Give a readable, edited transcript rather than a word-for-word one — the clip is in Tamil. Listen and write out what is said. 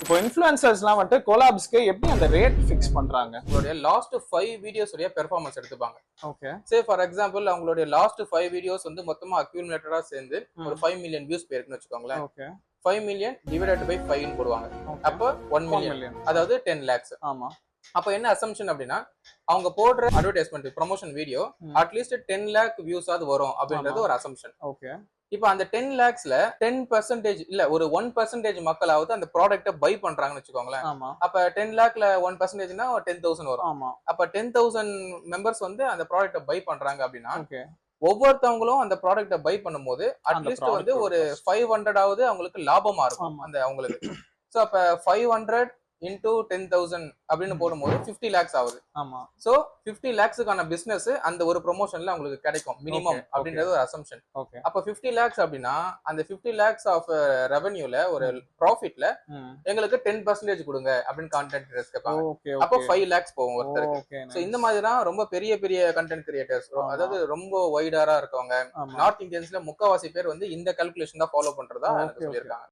இப்போ இன்ஃப்ளூயன்சர்ஸ்லாம் வந்துட்டு கொலாப்ஸ்க்கு எப்படி அந்த ரேட் ஃபிக்ஸ் பண்றாங்க? உங்களுடைய லாஸ்ட் 5 வீடியோஸ் உடைய பெர்ஃபார்மன்ஸ் எடுத்துப்பாங்க. ஓகே. சே ஃபார் எக்ஸாம்பிள் அவங்களுடைய லாஸ்ட் 5 வீடியோஸ் வந்து மொத்தமா அக்யூமுலேட்டடா சேர்ந்து ஒரு 5 மில்லியன் வியூஸ் போயிருக்குன்னு வச்சுக்கோங்களேன். ஓகே. 5 மில்லியன் டிவைடட் பை 5 ன்னு போடுவாங்க. அப்போ 1 மில்லியன், அதாவது 10 lakhs. ஆமா. அப்ப என்ன அசம்ஷன் அப்படின்னா அவங்க போடுற advertisement promotion video at least 10 lakh views ஆது வரும் அப்படின்றது ஒரு அசம்ஷன். ஓகே. இப்போ அந்த 10 lakhsல 10% இல்ல ஒரு 1% மக்களாவது அந்த ப்ராடக்ட்டை பை பண்றாங்கன்னு வச்சுக்கோங்களேன். ஆமா. அப்ப 10 lakhல 1%னா 10,000 வரும். ஆமா. அப்ப 10,000 மெம்பர்ஸ் வந்து அந்த ப்ராடக்ட்டை பை பண்றாங்க அப்படின்னா ஓகே. ஒவ்வொருத்தவங்களும் அந்த ப்ராடக்ட்டை பை பண்ணும்போது அட்லீஸ்ட் வந்து ஒரு 500 ஆவது அவங்களுக்கு லாபமா இருக்கும் அந்த அவங்களுக்கு. சோ அப்ப 500 into 10,000 அப்படின்னு போடும்போது 50 lakhs ஆகுது. ஆமா. சோ 50 lakhsக்கான பிசினஸ் அந்த ஒரு ப்ரொமோஷன்ல உங்களுக்கு கிடைக்கும் மினிமம் அப்படின்றது ஒரு அசம்ஷன். ஓகே. அப்ப 50 lakhs அப்படின்னா அந்த 50 lakhs ஆஃப் ரெவென்யூல ஒரு ப்ராஃபிட்ல எங்களுக்கு 10% கொடுங்க அப்படின்னு கண்டென்ட் கிரியேட்டர்ஸ் கேட்பாங்க. அப்ப 5 lakhs போகும் ஒருத்தருக்கு. சோ இந்த மாதிரி தான் ரொம்ப பெரிய பெரிய கண்டென்ட் கிரியேட்டர்ஸ், அதாவது ரொம்ப வைடரா இருக்கவங்க நார்த் இந்தியன்ஸ்ல முக்காவாசி பேர் வந்து இந்த கால்குலேஷன் தான் ஃபாலோ பண்றதா எனக்கு சொல்லியிருக்காங்க.